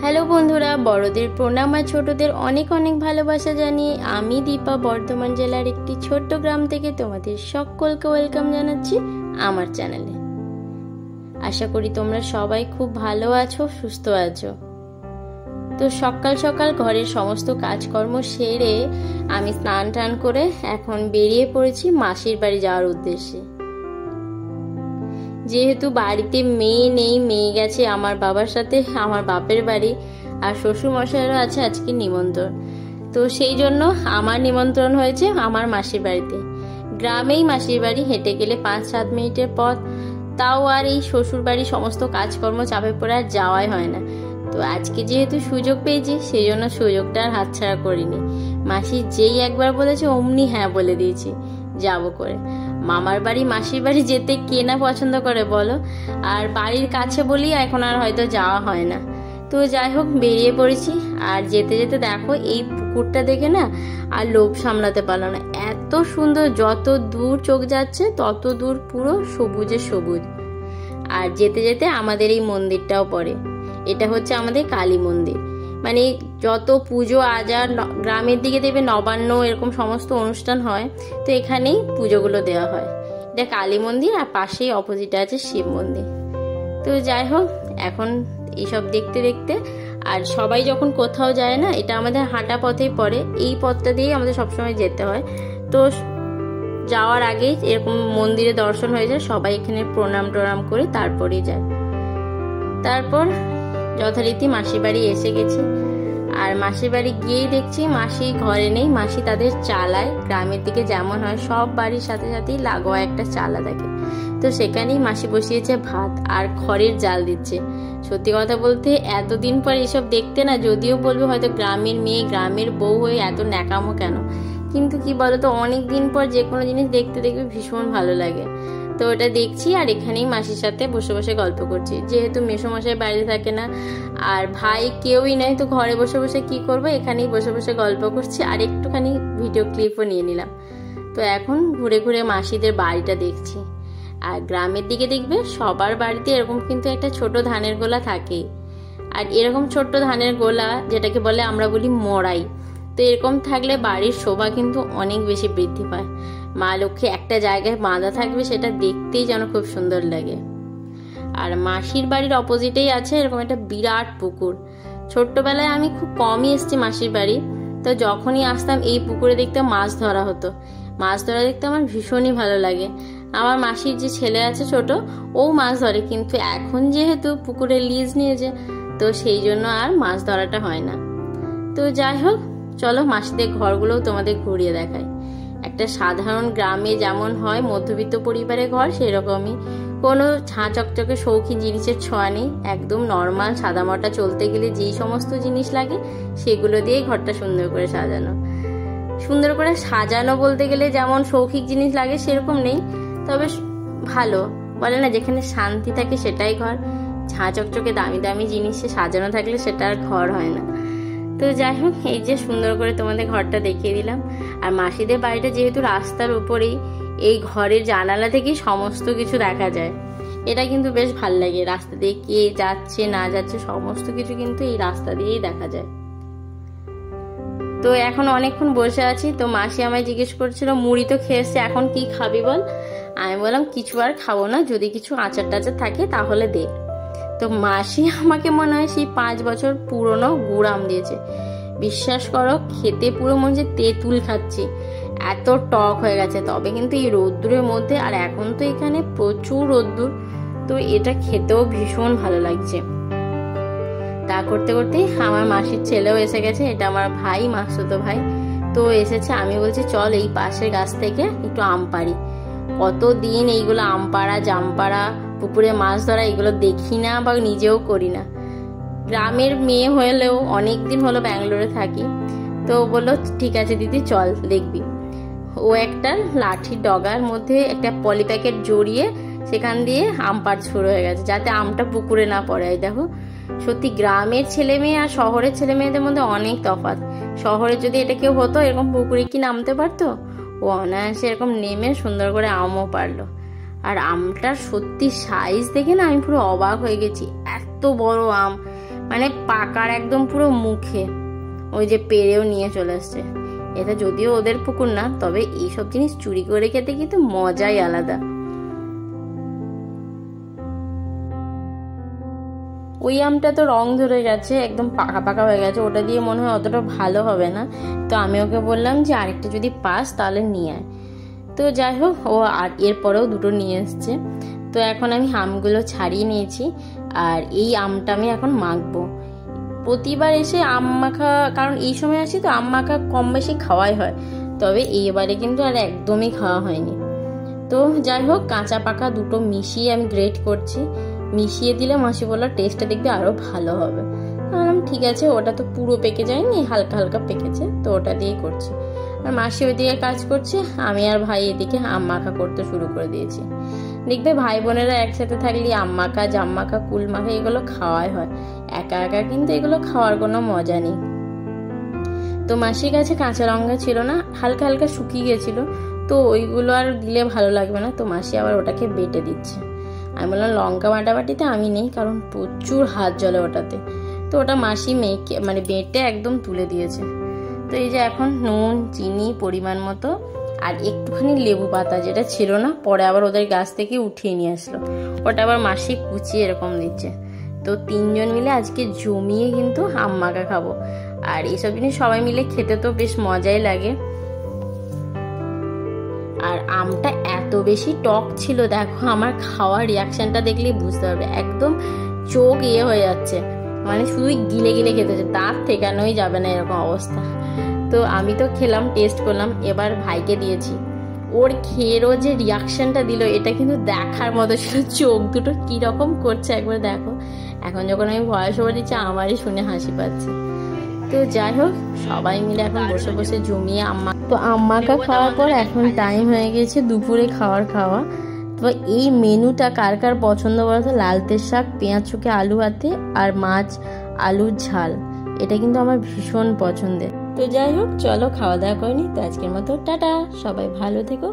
Hello বন্ধুরা, বড়দের প্রণাম আর ছোটদের অনেক অনেক ভালোবাসা জানিয়ে আমি দীপা বর্ধমান জেলার একটি ছোট্ট গ্রাম থেকে তোমাদের সকলকে ওয়েলকাম জানাচ্ছি আমার চ্যানেলে। আশা করি তোমরা সবাই খুব ভালো আছো, সুস্থ আছো। তো সকাল সকাল ঘরের সমস্ত কাজকর্ম সেরে আমি স্নান টান করে এখন বেরিয়ে পড়েছি মাসির বাড়ি যাওয়ার উদ্দেশ্যে। যেহেতু বাড়িতে মেয়ে নেই, মেয়ে গেছে আমার বাবার সাথে আমার বাপের বাড়ি, আর শ্বশুর মশাইয়েরও আছে আজকে নিমন্ত্রণ। তো সেই জন্য আমার নিমন্ত্রণ হয়েছে আমার মাসির বাড়িতে। গ্রামেই মাসির বাড়ি, হেঁটে গেলে 5-7 মিনিটের পথ। তাও আর এই শ্বশুর বাড়ির সমস্ত কাজকর্ম চাপে পড়ে আর যাওয়াই হয় না। তো আজকে যেহেতু সুযোগ পেয়েছি সেই জন্য সুযোগটা আর হাতছাড়া করিনি। মাসি যেই একবার বলেছে অমনি হ্যাঁ বলে দিয়েছি যাব করে। মামার বাড়ি মাসির বাড়ি যেতে কে না পছন্দ করে বলো, আর বাড়ির কাছে বলি এখন আর হয়তো যাওয়া হয় না। তো যাই হোক বেরিয়ে পড়েছি, আর যেতে যেতে দেখো এই পুকুরটা দেখে না আর লোভ সামলাতে পারলো না। এত সুন্দর, যত দূর চোখ যাচ্ছে তত দূর পুরো সবুজে সবুজ। আর যেতে যেতে আমাদের এই মন্দিরটাও পড়ে। এটা হচ্ছে আমাদের কালী মন্দির। মানে যত পুজো আজার গ্রামের দিকে দেখবে নবান্ন এরকম সমস্ত অনুষ্ঠান হয়, তো এখানেই পুজোগুলো দেওয়া হয়। এটা কালী মন্দির, আর পাশেই অপোজিটে আছে শিব মন্দির। তো যাই হোক এখন এইসব দেখতে দেখতে, আর সবাই যখন কোথাও যায় না, এটা আমাদের হাঁটা পথেই পড়ে, এই পথটা দিয়েই আমাদের সবসময় যেতে হয়। তো যাওয়ার আগেই এরকম মন্দিরে দর্শন হয়ে যায়, সবাই এখানে প্রণাম টনাম করে তারপরেই যায়। তারপর যথারীতি মাসির বাড়ি এসে গেছি, আর মাসির বাড়ি গিয়েই দেখছি মাসি ঘরে নেই। মাসি তাদের চালায়, গ্রামের দিকে যেমন হয় সব বাড়ির সাথে সাথেই লাগোয়া একটা চালা থাকে। তো সেখানেই মাসি বসিয়েছে ভাত আর খড়ের জাল দিচ্ছে। সত্যি কথা বলতে এতদিন পর এসব দেখতে না, যদিও বলবো হয়তো গ্রামের মেয়ে গ্রামের বউ হয়ে এত ন্যাকামো কেন, কিন্তু কি বলতো অনেক দিন পর যে কোনো জিনিস দেখতে দেখবে ভীষণ ভালো লাগে। তো ওটা দেখছি, আর এখানেই মাসির সাথে বসে বসে গল্প করছি। যেহেতু মেসোমশাই বাড়িতে থাকে না আর ভাই কেউই নাই, তো ঘরে বসে বসে কি করবো, এখানেই বসে বসে গল্প করছি, আর একটুখানি ভিডিও ক্লিপও নিয়ে নিলাম। তো এখন ঘুরে ঘুরে মাসিদের বাড়িটা দেখছি। আর গ্রামের দিকে দেখবে সবার বাড়িতে এরকম কিন্তু একটা ছোট ধানের গোলা থাকেই। আর এরকম ছোট্ট ধানের গোলা, যেটাকে বলে আমরা বলি মড়াই, তো এরকম থাকলে বাড়ির শোভা কিন্তু অনেক বেশি বৃদ্ধি পায়। মা লক্ষ্মী একটা জায়গায় বাঁধা থাকবে, সেটা দেখতেই যেন খুব সুন্দর লাগে। আর মাসির বাড়ির অপোজিটেই আছে এরকম একটা বিরাট পুকুর। ছোট্টবেলায় আমি খুব কমই এসেছি মাসির বাড়ি, তো যখনই আসতাম এই পুকুরে দেখতে মাছ ধরা হতো। মাছ ধরা দেখতে আমার ভীষণই ভালো লাগে। আমার মাসির যে ছেলে আছে ছোট, ও মাছ ধরে, কিন্তু এখন যেহেতু পুকুরে লিজ নিয়েছে তো সেই জন্য আর মাছ ধরাটা হয় না। তো যাই হোক চলো মাসিদের ঘরগুলোও তোমাদের ঘুরিয়ে দেখায়। একটা সাধারণ গ্রামে যেমন হয় মধ্যবিত্ত পরিবারের ঘর, সেরকমই। কোনো ঝাঁ চকচকে শৌখিন জিনিসের ছোঁয়া নেই, একদম নর্মাল সাদামাটা চলতে গেলে যেই সমস্ত জিনিস লাগে সেগুলো দিয়েই ঘরটা সুন্দর করে সাজানো। সুন্দর করে সাজানো বলতে গেলে যেমন শৌখিক জিনিস লাগে সেরকম নেই, তবে ভালো। বলে না যেখানে শান্তি থাকে সেটাই ঘর। ঝাঁ চকচকে দামি দামি জিনিসে সাজানো থাকলে সেটা আর ঘর হয় না। তো যাই হোক এই যে সুন্দর করে তোমাদের ঘরটা দেখিয়ে দিলাম। আর মাসিদের বাড়িটা যেহেতু রাস্তার উপরেই, এই ঘরের জানালা থেকেই সমস্ত কিছু দেখা যায়। এটা কিন্তু বেশ ভাল লাগে, রাস্তা দিয়ে কে যাচ্ছে না যাচ্ছে সমস্ত কিছু কিন্তু এই রাস্তা দিয়েই দেখা যায়। তো এখন অনেকক্ষণ বসে আছি, তো মাসি আমায় জিজ্ঞেস করছিল মুড়ি তো খেয়ে এসছে, এখন কি খাবি বল। আমি বললাম কিছু আর খাবো না, যদি কিছু আচার টাচার থাকে তাহলে দে। তো মাসি আমাকে মনে হয় সেই 5 বছর পুরনো গুড় আম দিয়েছে। বিশ্বাস করো খেতে পুরো মনে হচ্ছে তেঁতুল খাচ্ছি, এত টক হয়ে গেছে। তবে কিন্তু এই রোদ্দুরের মধ্যে, আর এখন তো এখানে প্রচুর রোদ্দুর, তো এটা খেতেও ভীষণ ভালো লাগছে। তা করতে করতে আমার মাসির ছেলেও এসে গেছে, এটা আমার ভাই, মাসুতো ভাই। তো এসেছে, আমি বলছি চল এই পাশের গাছ থেকে একটু আম পাড়ি। কতদিন এইগুলো আম পাড়া, জাম পাড়া, পুকুরে মাছ ধরা এগুলো দেখি না বা নিজেও করি না। গ্রামের মেয়ে হলেও অনেকদিন হলো ব্যাঙ্গালোরে থাকি। তো বললো ঠিক আছে দিদি চল দেখবি। ও একটা লাঠির ডগার মধ্যে একটা পলি প্যাকেট জড়িয়ে সেখান দিয়ে আম পাড় শুরু হয়ে গেছে, যাতে আমটা পুকুরে না পড়ে। দেখো সত্যি গ্রামের ছেলে মেয়ে আর শহরের ছেলে মেয়েদের মধ্যে অনেক তফাৎ। শহরে যদি এটা কেউ হতো এরকম পুকুরে কি নামতে পারতো? ও অনায়াসে এরকম নেমে সুন্দর করে আমও পারলো। আর আমটার সত্যি সাইজ দেখে না আমি পুরো অবাক হয়ে গেছি, এত বড় আম। মানে পাকার একদম পুরো মুখে, ওই যে পেরেও নিয়ে চলে আসছে। এটা যদিও ওদের পুকুর না, তবে এইসব জিনিস চুরি করে খেতে কিন্তু মজাই আলাদা। ওই আমটা তো রং ধরে গেছে, একদম পাকা পাকা হয়ে গেছে, ওটা দিয়ে মনে হয় অতটা ভালো হবে না। তো আমি ওকে বললাম যে আরেকটা যদি পাস তাহলে নিয়ে আয়। তো যাই হোক, ও আর এরপরেও দুটো নিয়ে এসছে। তো এখন আমি আমগুলো ছাড়িয়ে নিয়েছি, আর এই আমটা আমি এখন মাখবো। প্রতিবার এসে আম মাখা, কারণ এই সময় আসি তো আম মাখা কম বেশি খাওয়াই হয়, তবে এইবারে কিন্তু আর একদমই খাওয়া হয়নি। তো যাই হোক, কাঁচা পাকা দুটো মিশিয়ে আমি গ্রেট করছি। মিশিয়ে দিলে মাসি বললো টেস্টটা দেখবে আরো ভালো হবে। বললাম ঠিক আছে, ওটা তো পুরো পেকে যায়নি, হালকা হালকা পেকেছে, তো ওটা দিয়ে করছি। আর মাসি ওইদিকে কাজ করছে, আমি আর ভাই এদিকে আম মাখা করতে শুরু করে দিয়েছি। দেখবে ভাই বোনেরা একসাথে থাকলে আম মাখা, জাম মাখা, কুল মাখা এগুলো খাওয়াই হয়, একা একা কিন্তু এগুলো খাওয়ার কোনো মজা নেই। তো মাসির কাছে কাঁচা লঙ্কা ছিল না, হালকা হালকা শুকিয়ে গেছিল, তো ওইগুলো আর দিলে ভালো লাগবে না, তো মাসি আবার ওটাকে বেটে দিচ্ছে। আমি বললাম লঙ্কা বাটাবাটিতে আমি নেই, কারণ প্রচুর হাত জ্বলে ওটাতে। তো ওটা মাসি মেখে মানে বেটে একদম তুলে দিয়েছে। তো এই যে এখন নুন চিনি পরিমাণ মতো আর একটুখানি লেবু পাতা, যেটা ছিল না, পরে আবার ওদের গাছ থেকে উঠিয়ে নিয়ে আসলো, ওটা আবার মাসি কুচিয়ে এরকম দিচ্ছে। তো তিনজন মিলে আজকে জমিয়ে কিন্তু আম মাখা খাবো। আর এইসব জিনিস সবাই মিলে খেতে তো বেশ মজাই লাগে। আর আমটা এত বেশি টক ছিল, দেখো আমার খাওয়ার রিয়াকশনটা দেখলেই বুঝতে পারবে, একদম চোখ হয়ে যাচ্ছে, মানে শুধু গিলে গিলে খেতে হচ্ছে, দাঁত ঠেকানোই যাবে না এরকম অবস্থা। তো আমি তো খেলাম, টেস্ট করলাম, এবার ভাইকে দিয়েছি। ওর খেয়েরও যে রিয়াকশনটা দিল এটা কিন্তু দেখার মতো ছিল, চোখ দুটো কিরকম করছে একবার দেখো। এখন যখন আমি ভয়েস ওভার দিচ্ছি আমারই শুনে হাসি পাচ্ছে। তো যাই হোক, সবাই মিলে এখন বসে বসে জমিয়ে তো আম মাখা খাওয়ার পর এখন টাইম হয়ে গেছে দুপুরে খাওয়া। তো এই মেনুটা কার কার পছন্দ বলতো? লালতের শাক, পেঁয়াজ চোখে আলু হাতে আর মাছ আলুর ঝাল, এটা কিন্তু আমার ভীষণ পছন্দের। তো যাই হোক, চলো খাওয়া দাওয়া করে নি। তো আজকের মতো টাটা, সবাই ভালো থেকো।